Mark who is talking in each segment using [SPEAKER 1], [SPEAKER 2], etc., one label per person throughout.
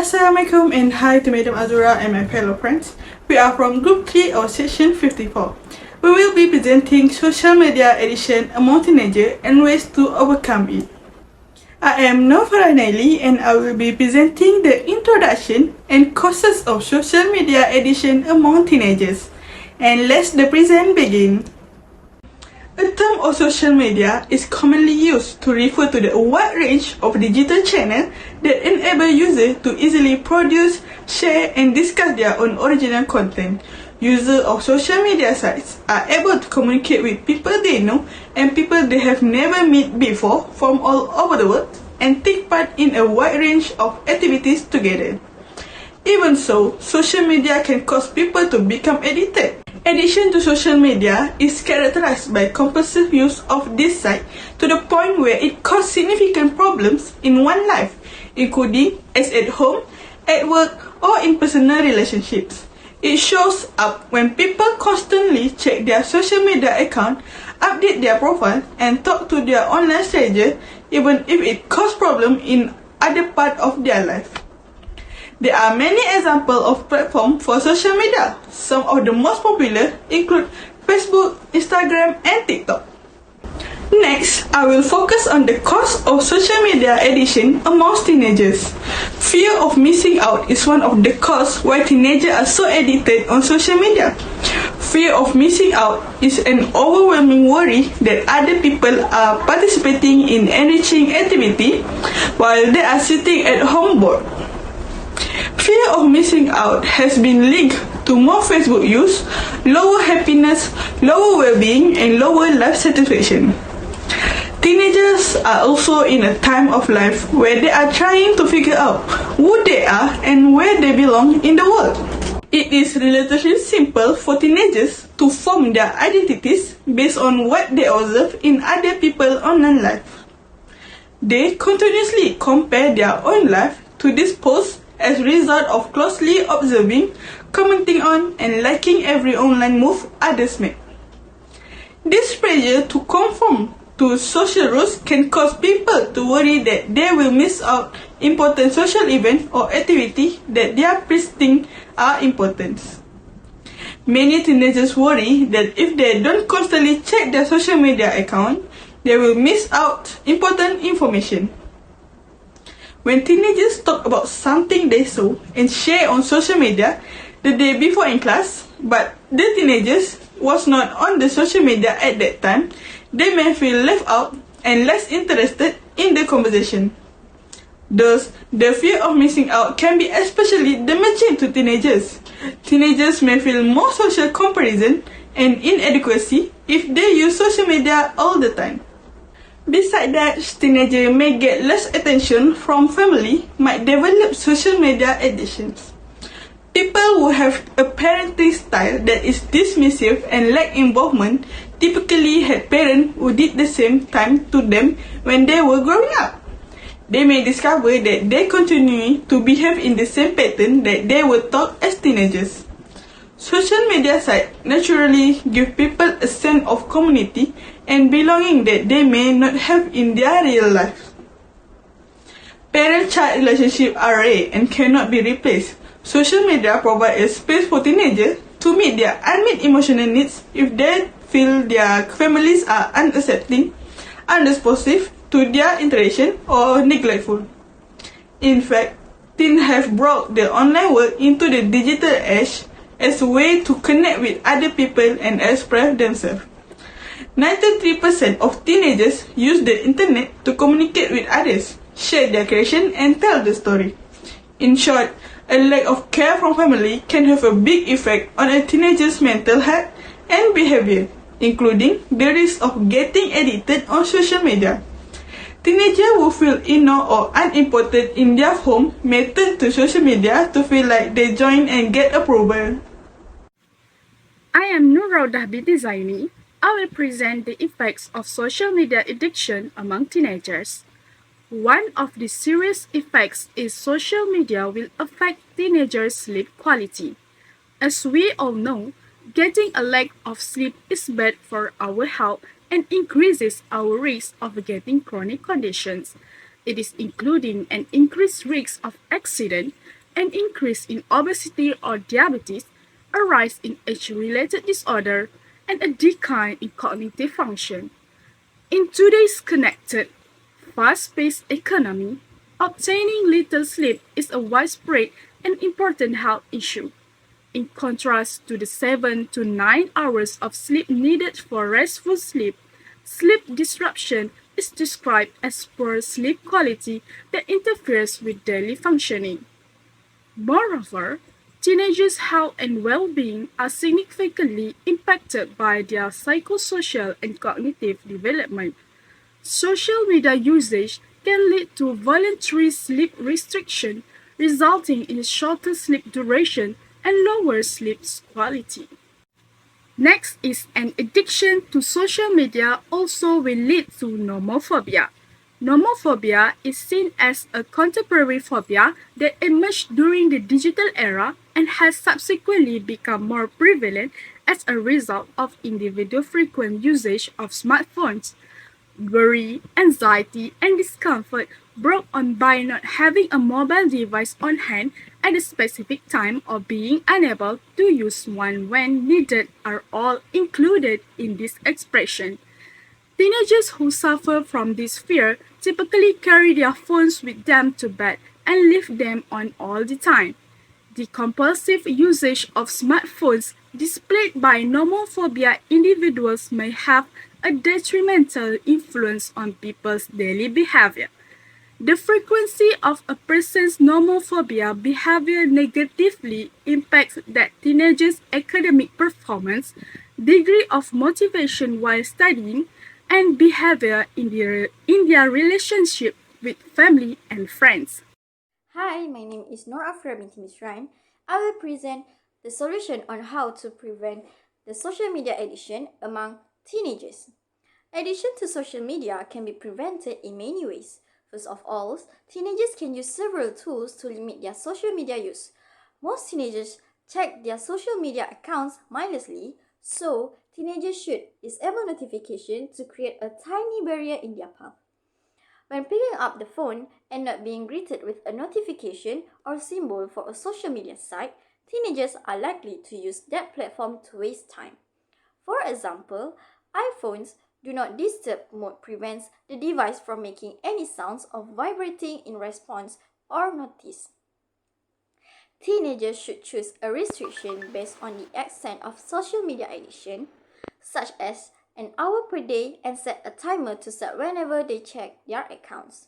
[SPEAKER 1] Assalamualaikum and hi to Madam Azura and my fellow friends. We are from Group 3 or Section 54. We will be presenting Social Media Edition among teenagers and ways to overcome it. I am Novara Naili and I will be presenting the introduction and causes of Social Media Edition among teenagers. And let the present begin. A term of social media is commonly used to refer to the wide range of digital channels that enable users to easily produce, share, and discuss their own original content. Users of social media sites are able to communicate with people they know and people they have never met before from all over the world and take part in a wide range of activities together. Even so, social media can cause people to become addicted. Addiction to social media is characterized by compulsive use of this site to the point where it causes significant problems in one's life, including as at home, at work, or in personal relationships. It shows up when people constantly check their social media account, update their profile, and talk to their online stranger, even if it causes problems in other parts of their life. There are many examples of platforms for social media. Some of the most popular include Facebook, Instagram, and TikTok. Next, I will focus on the cause of social media addiction amongst teenagers. Fear of missing out is one of the causes why teenagers are so addicted on social media. Fear of missing out is an overwhelming worry that other people are participating in enriching activity while they are sitting at home bored. Fear of missing out has been linked to more Facebook use, lower happiness, lower well-being, and lower life satisfaction. Teenagers are also in a time of life where they are trying to figure out who they are and where they belong in the world. It is relatively simple for teenagers to form their identities based on what they observe in other people's online life. They continuously compare their own life to this post as a result of closely observing, commenting on, and liking every online move others make. This pressure to conform to social rules can cause people to worry that they will miss out important social events or activities that they are perceiving are important. Many teenagers worry that if they don't constantly check their social media account, they will miss out important information. When teenagers talk about something they saw and share on social media the day before in class, but the teenagers was not on the social media at that time, they may feel left out and less interested in the conversation. Thus, the fear of missing out can be especially damaging to teenagers. Teenagers may feel more social comparison and inadequacy if they use social media all the time. Besides that, teenagers may get less attention from family, might develop social media addictions. People who have a parenting style that is dismissive and lack involvement typically had parents who did the same time to them when they were growing up. They may discover that they continue to behave in the same pattern that they were taught as teenagers. Social media sites naturally give people a sense of community and belonging that they may not have in their real life. Parent-child relationships are rare and cannot be replaced. Social media provides a space for teenagers to meet their unmet emotional needs if they feel their families are unaccepting, unresponsive to their interaction, or neglectful. In fact, teens have brought the online world into the digital age as a way to connect with other people and express themselves. 93% of teenagers use the internet to communicate with others, share their creation, and tell the story. In short, a lack of care from family can have a big effect on a teenager's mental health and behavior, including the risk of getting addicted on social media. Teenagers who feel ignored or unimportant in their home may turn to social media to feel like they join and get approval.
[SPEAKER 2] I am Nuraudah binti Zaini. I will present the effects of social media addiction among teenagers. One of the serious effects is social media will affect teenagers' sleep quality. As we all know, getting a lack of sleep is bad for our health and increases our risk of getting chronic conditions. It is including an increased risk of accident, an increase in obesity or diabetes, a rise in age-related disorder, and a decline in cognitive function. In today's connected, fast-paced economy, obtaining little sleep is a widespread and important health issue. In contrast to the 7 to 9 hours of sleep needed for restful sleep, sleep disruption is described as poor sleep quality that interferes with daily functioning. Moreover, teenagers' health and well-being are significantly impacted by their psychosocial and cognitive development. Social media usage can lead to voluntary sleep restriction, resulting in shorter sleep duration and lower sleep quality. Next is an addiction to social media also will lead to nomophobia. Nomophobia is seen as a contemporary phobia that emerged during the digital era and has subsequently become more prevalent as a result of individual frequent usage of smartphones. Worry, anxiety, and discomfort brought on by not having a mobile device on hand at a specific time or being unable to use one when needed are all included in this expression. Teenagers who suffer from this fear typically carry their phones with them to bed and leave them on all the time. The compulsive usage of smartphones displayed by nomophobia individuals may have a detrimental influence on people's daily behavior. The frequency of a person's nomophobia behavior negatively impacts that teenagers' academic performance, degree of motivation while studying, and behavior in their relationship with family and friends.
[SPEAKER 3] Hi, my name is Nor Afra binti Misraim. I will present the solution on how to prevent the social media addiction among teenagers. Addiction to social media can be prevented in many ways. First of all, teenagers can use several tools to limit their social media use. Most teenagers check their social media accounts mindlessly, so teenagers should disable notification to create a tiny barrier in their path. When picking up the phone and not being greeted with a notification or symbol for a social media site, teenagers are likely to use that platform to waste time. For example, iPhones do not disturb mode prevents the device from making any sounds or vibrating in response or notice. Teenagers should choose a restriction based on the extent of social media addiction, such as an hour per day, and set a timer to set whenever they check their accounts.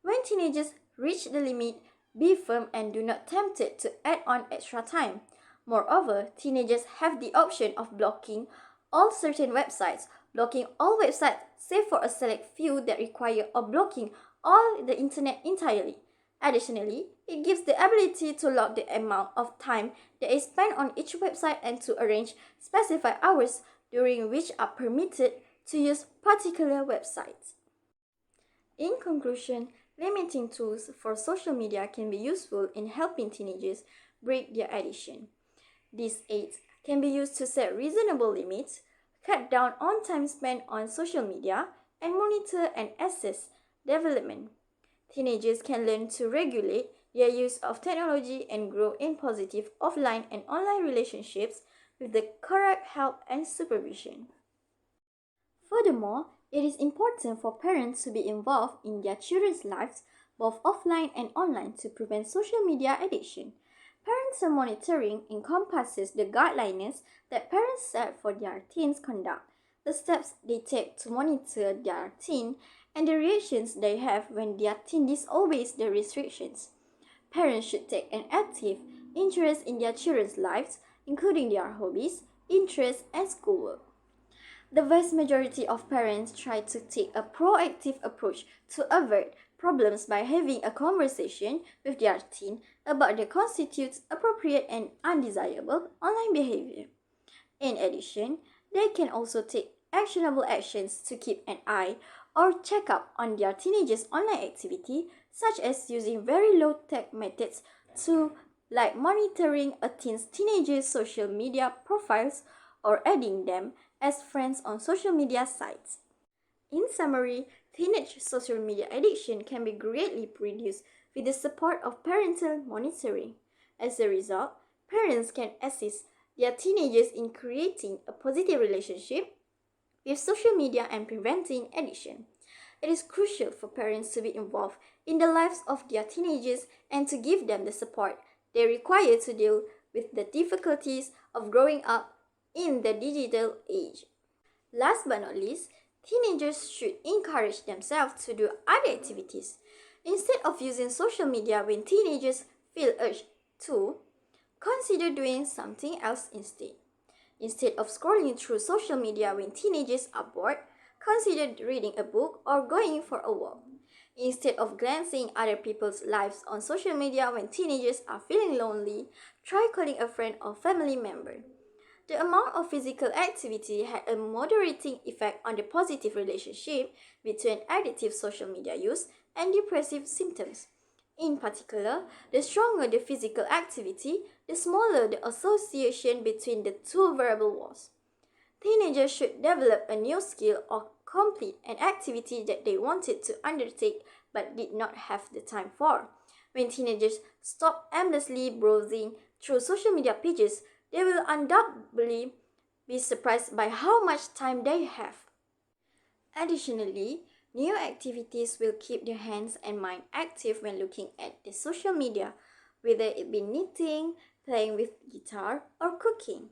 [SPEAKER 3] When teenagers reach the limit, be firm and do not tempt it to add on extra time. Moreover, teenagers have the option of blocking all certain websites, blocking all websites save for a select few that require, or blocking all the internet entirely. Additionally, it gives the ability to log the amount of time that is spent on each website and to arrange specified hours during which are permitted to use particular websites. In conclusion, limiting tools for social media can be useful in helping teenagers break their addiction. These aids can be used to set reasonable limits, cut down on time spent on social media, and monitor and assess development. Teenagers can learn to regulate their use of technology and grow in positive offline and online relationships with the correct help and supervision. Furthermore, it is important for parents to be involved in their children's lives, both offline and online, to prevent social media addiction. Parental monitoring encompasses the guidelines that parents set for their teens' conduct, the steps they take to monitor their teen, and the reactions they have when their teen disobeys the restrictions. Parents should take an active interest in their children's lives, including their hobbies, interests, and schoolwork. The vast majority of parents try to take a proactive approach to avert problems by having a conversation with their teen about what constitutes appropriate and undesirable online behavior. In addition, they can also take actionable actions to keep an eye or check up on their teenagers' online activity, such as using very low-tech methods to like monitoring a teenager's social media profiles or adding them as friends on social media sites. In summary, teenage social media addiction can be greatly reduced with the support of parental monitoring. As a result, parents can assist their teenagers in creating a positive relationship with social media and preventing addiction. It is crucial for parents to be involved in the lives of their teenagers and to give them the support they require to deal with the difficulties of growing up in the digital age. Last but not least, teenagers should encourage themselves to do other activities. Instead of using social media when teenagers feel urged to, consider doing something else instead. Instead of scrolling through social media when teenagers are bored, consider reading a book or going for a walk. Instead of glancing other people's lives on social media when teenagers are feeling lonely, try calling a friend or family member. The amount of physical activity had a moderating effect on the positive relationship between addictive social media use and depressive symptoms. In particular, the stronger the physical activity, the smaller the association between the two variable was. Teenagers should develop a new skill or complete an activity that they wanted to undertake but did not have the time for. When teenagers stop aimlessly browsing through social media pages, they will undoubtedly be surprised by how much time they have. Additionally, new activities will keep their hands and mind active when looking at the social media, whether it be knitting, playing with guitar, or cooking.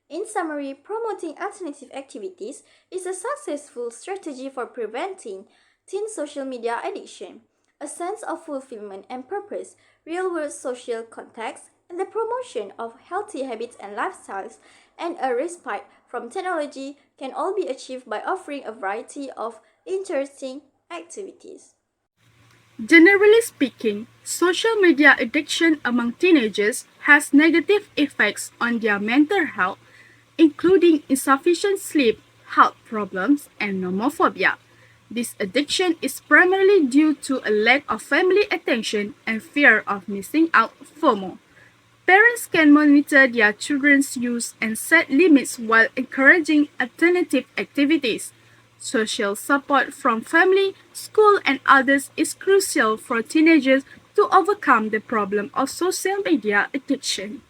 [SPEAKER 3] In summary, promoting alternative activities is a successful strategy for preventing teen social media addiction. A sense of fulfillment and purpose, real-world social context, and the promotion of healthy habits and lifestyles, and a respite from technology can all be achieved by offering a variety of interesting activities.
[SPEAKER 2] Generally speaking, social media addiction among teenagers has negative effects on their mental health, including insufficient sleep, health problems, and nomophobia. This addiction is primarily due to a lack of family attention and fear of missing out FOMO. Parents can monitor their children's use and set limits while encouraging alternative activities. Social support from family, school, and others is crucial for teenagers to overcome the problem of social media addiction.